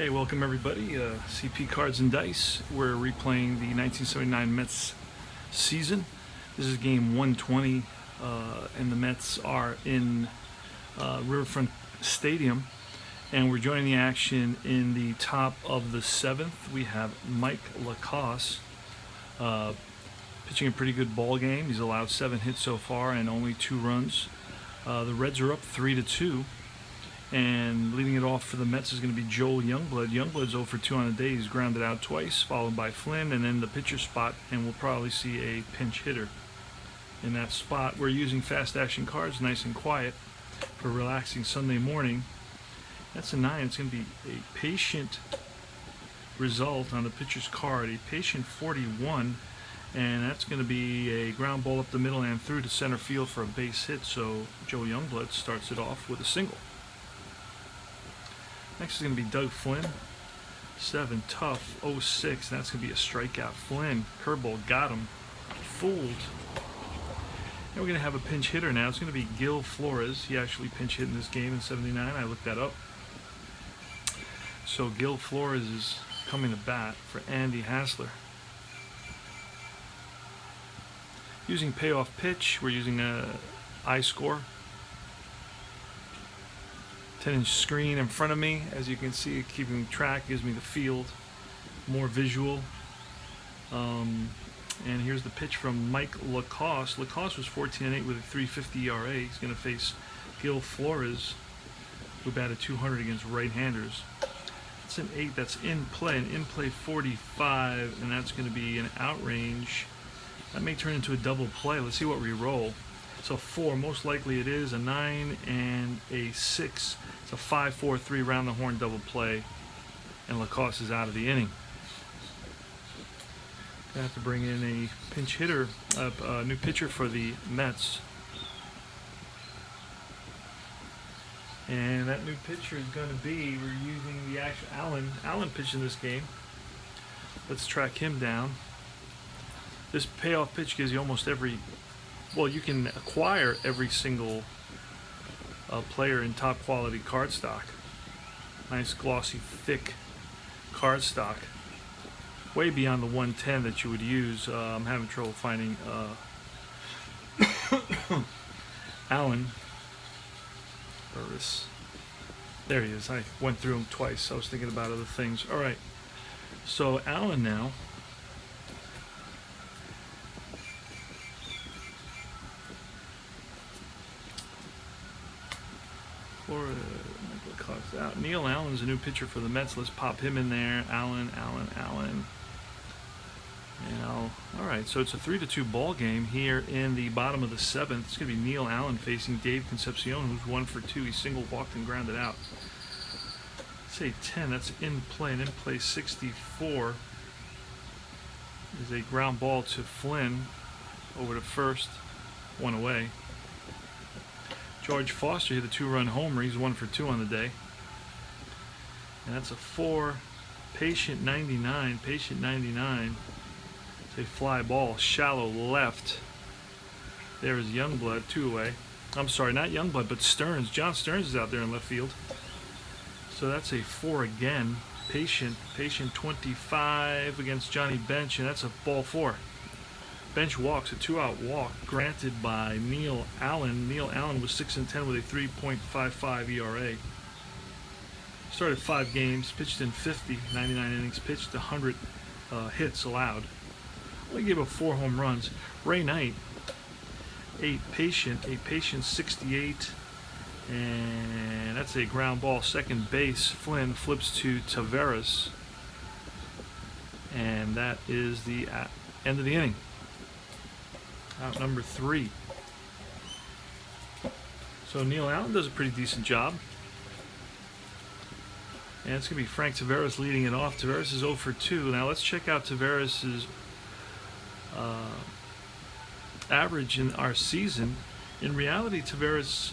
Hey, welcome everybody. CP Cards and Dice. We're replaying the 1979 Mets season. This is game 120, and the Mets are in Riverfront Stadium. And we're joining the action in the top of the seventh. We have Mike Lacoste pitching a pretty good ball game. He's allowed 7 hits so far and only 2 runs. The Reds are up 3-2. And leading it off for the Mets is going to be Joel Youngblood. Youngblood's 0 for 2 on the day. He's grounded out twice, followed by Flynn, and then the pitcher spot, and we'll probably see a pinch hitter in that spot. We're using fast action cards, nice and quiet, for a relaxing Sunday morning. That's a 9. It's going to be a patient result on the pitcher's card, a patient 41, and that's going to be a ground ball up the middle and through to center field for a base hit. So Joel Youngblood starts it off with a single. Next is going to be Doug Flynn, 7 tough, 06. That's going to be a strikeout. Flynn, curveball, got him, fooled. And we're going to have a pinch hitter now. It's going to be Gil Flores. He actually pinch hit in this game in '79. I looked that up. So Gil Flores is coming to bat for Andy Hassler. Using payoff pitch, we're using a iScore. 10-inch screen in front of me, as you can see, keeping track, gives me the field, more visual. And here's the pitch from Mike Lacoste. Lacoste was 14-8 with a 3.50 ERA. He's going to face Gil Flores, who batted .200 against right-handers. It's an 8 that's in play, an in-play 45, and that's going to be an outrange. That may turn into a double play. Let's see what we roll. So 4, most likely it is, a 9 and a 6. It's a 5-4-3 round the horn double play, and Lacoste is out of the inning. Gonna have to bring in a pinch hitter, a new pitcher for the Mets. And that new pitcher is going to be, we're using the actual Allen pitched in this game. Let's track him down. This payoff pitch gives you almost every, well, you can acquire every single player in top quality cardstock. Nice glossy thick cardstock, way beyond the 110 that you would use. I'm having trouble finding Allen. There he is. I went through him twice. I was thinking about other things. All right, so Allen now. Out. Neil Allen's a new pitcher for the Mets. Let's pop him in there. Allen. All right, so it's a 3-2 ball game here in the bottom of the seventh. It's going to be Neil Allen facing Dave Concepcion, who's 1 for 2. He single walked and grounded out. Say 10. That's in play. And in play 64 is a ground ball to Flynn over to first, 1 away. George Foster hit a 2-run homer. He's 1 for 2 on the day. And that's a 4. Patient 99. Patient 99. It's a fly ball. Shallow left. There is Youngblood, 2 away. I'm sorry, not Youngblood, but Stearns. John Stearns is out there in left field. So that's a 4 again. Patient 25 against Johnny Bench, and that's a ball 4. Bench walks, a 2-out walk granted by Neil Allen. Neil Allen was 6-10 with a 3.55 ERA. Started 5 games, pitched in 50, 99 innings pitched, 100 hits allowed. Only gave up 4 home runs. Ray Knight, 8 patient, 68, and that's a ground ball. Second base, Flynn flips to Taveras, and that is the end of the inning. Out number 3. So Neil Allen does a pretty decent job. And it's going to be Frank Taveras leading it off. Taveras is 0 for 2. Now let's check out Taveras' average in our season. In reality, Taveras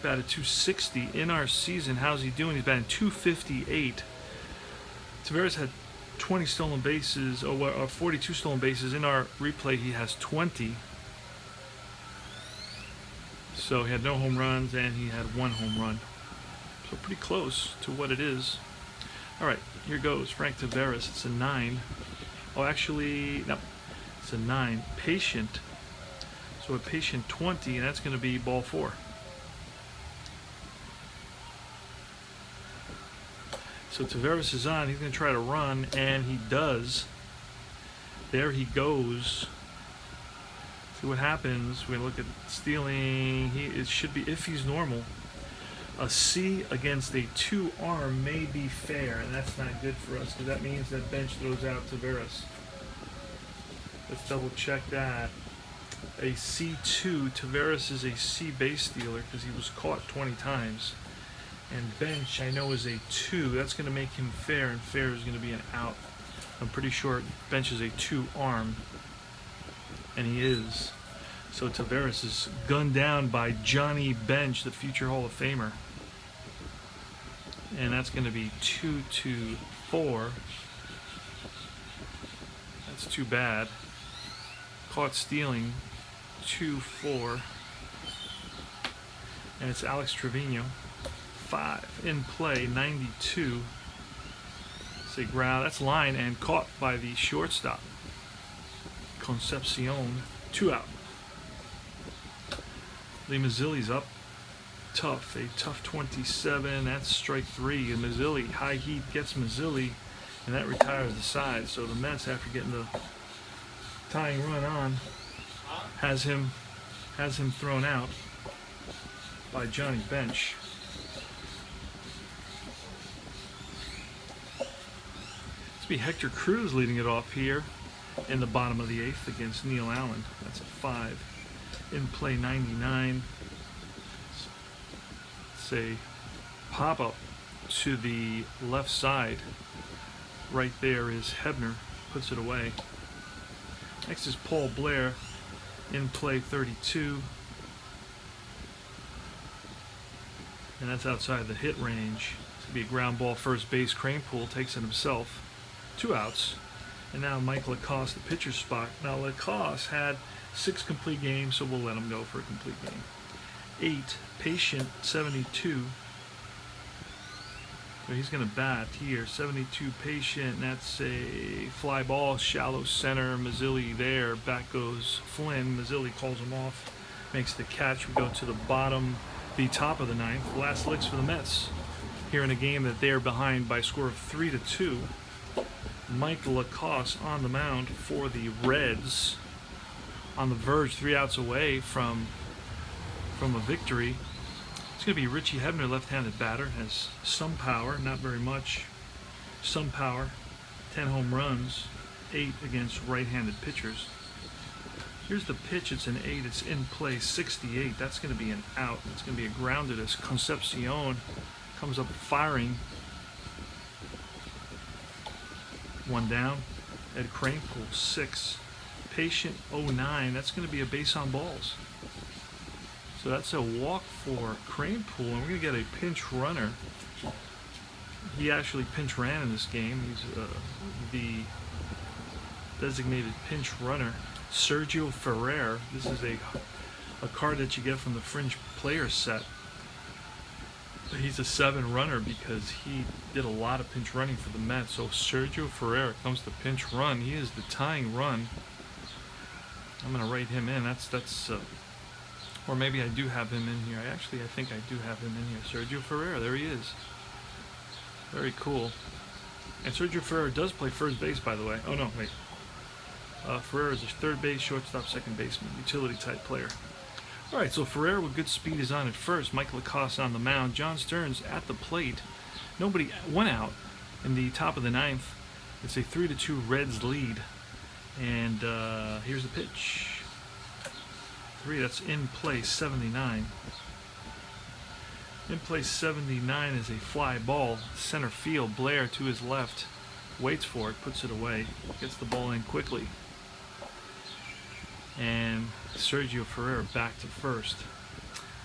batted .260 in our season. How's he doing? He's batting .258. Taveras had 20 stolen bases, or 42 stolen bases. In our replay, he has 20. So he had no home runs, and he had 1 home run. So pretty close to what it is. All right, here goes Frank Taveras. It's a 9. Oh, actually, no, it's a 9. Patient. So a patient 20, and that's going to be ball 4. So Taveras is on. He's going to try to run, and he does. There he goes. See what happens. We're going to look at stealing. It should be, if he's normal, a C against a 2-arm may be fair, and that's not good for us because that means that bench throws out Taveras. Let's double check that. A C2, Taveras is a C base stealer because he was caught 20 times. And bench, I know, is a 2. That's going to make him fair, and fair is going to be an out. I'm pretty sure bench is a 2-arm, and he is. So Taveras is gunned down by Johnny Bench, the future Hall of Famer. And that's going to be 2-4. That's too bad. Caught stealing, 2-4. And it's Alex Trevino. 5 in play, 92. Say ground. That's line and caught by the shortstop. Concepcion, 2 out. Lee Mazzilli's up. Tough, a tough 27. That's strike 3. And Mazzilli, high heat gets Mazzilli, and that retires the side. So the Mets, after getting the tying run on, has him thrown out by Johnny Bench. It's be Hector Cruz leading it off here in the bottom of the 8th against Neil Allen. That's a 5. In play, 99. It's a pop-up to the left side. Right there is Hebner, puts it away. Next is Paul Blair, in play, 32. And that's outside the hit range. It's going to be a ground ball, first base. Cranepool takes it himself. 2 outs. And now Mike Lacoste, the pitcher's spot. Now Lacoste had 6 complete games, so we'll let him go for a complete game. 8, Patient, 72. So he's going to bat here. 72 Patient, and that's a fly ball, shallow center. Mazzilli there. Back goes Flynn. Mazzilli calls him off, makes the catch. We go to the bottom, the top of the 9th. Last licks for the Mets here in a game that they're behind by a score of 3-2. Mike Lacoste on the mound for the Reds, on the verge, 3 outs away from a victory. It's going to be Richie Hebner, left-handed batter, has some power, not very much, some power, 10 home runs, 8 against right-handed pitchers. Here's the pitch, it's an 8, it's in play, 68. That's going to be an out. It's going to be a grounded as Concepcion comes up firing. 1 down. Ed Cranepool, 6. Patient, 09. That's going to be a base on balls. So that's a walk for Cranepool, and we're going to get a pinch runner. He actually pinch ran in this game. He's the designated pinch runner. Sergio Ferrer. This is a card that you get from the Fringe Player set. He's a 7 runner because he did a lot of pinch running for the Mets. So Sergio Ferrer comes to pinch run. He is the tying run. I'm going to write him in. Or maybe I do have him in here. I think I do have him in here. Sergio Ferrer, there he is. Very cool. And Sergio Ferrer does play first base, by the way. Oh no, wait. Ferrer is a third base, shortstop, second baseman, utility type player. All right, so Ferrer with good speed is on at first. Mike Lacoste on the mound. John Stearns at the plate. Nobody, 1 out in the top of the 9th. It's a 3-2 Reds lead. And here's the pitch. 3, that's in play, 79. In play 79 is a fly ball, center field. Blair to his left, waits for it, puts it away, gets the ball in quickly. And Sergio Ferrer back to first.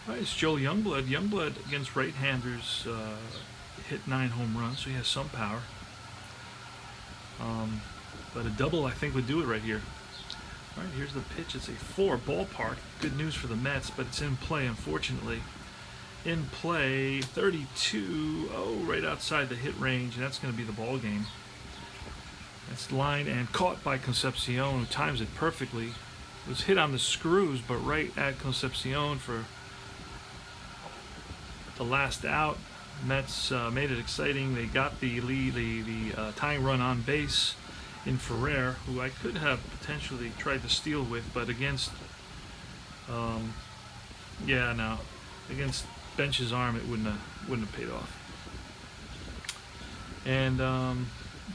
All right, it's Joel Youngblood. Youngblood against right-handers hit 9 home runs, so he has some power. But a double, I think, would do it right here. All right, here's the pitch. It's a 4 ballpark. Good news for the Mets, but it's in play, unfortunately. in play. 32. Oh, right outside the hit range, and that's going to be the ball game. That's lined and caught by Concepcion, who times it perfectly. It was hit on the screws, but right at Concepcion for the last out. Mets made it exciting. They got the lead, the tying run on base in Ferrer, who I could have potentially tried to steal with, but against, against Bench's arm, it wouldn't have paid off. And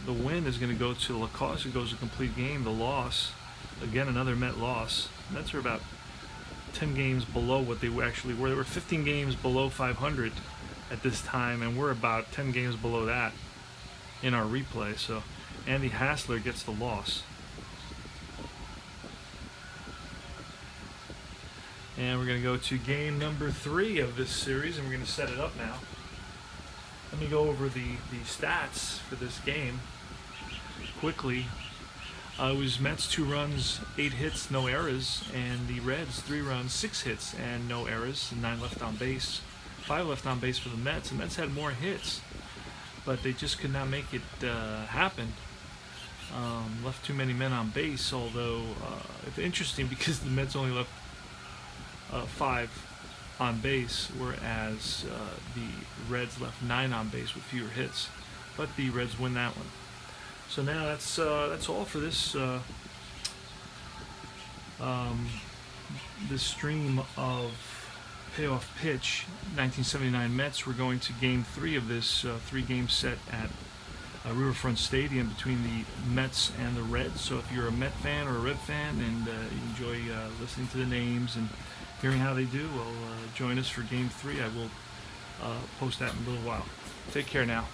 the win is going to go to Lacoste, who goes a complete game. The loss, again, another Met loss. Mets are about 10 games below what they actually were. They were 15 games below 500 at this time, and we're about 10 games below that in our replay. So Andy Hassler gets the loss. And we're going to go to game number 3 of this series, and we're going to set it up now. Let me go over the stats for this game quickly. It was Mets 2 runs, 8 hits, no errors, and the Reds 3 runs, 6 hits, and no errors, and 9 left on base. 5 left on base for the Mets. The Mets had more hits, but they just could not make it happen. Left too many men on base, although it's interesting because the Mets only left 5 on base, whereas the Reds left 9 on base with fewer hits. But the Reds win that one. So now that's all for this this stream of Payoff Pitch 1979 Mets. We're going to game 3 of this 3-game set at Riverfront Stadium between the Mets and the Reds. So if you're a Met fan or a Red fan and you enjoy listening to the names and hearing how they do, well, join us for game 3. I will post that in a little while. Take care now.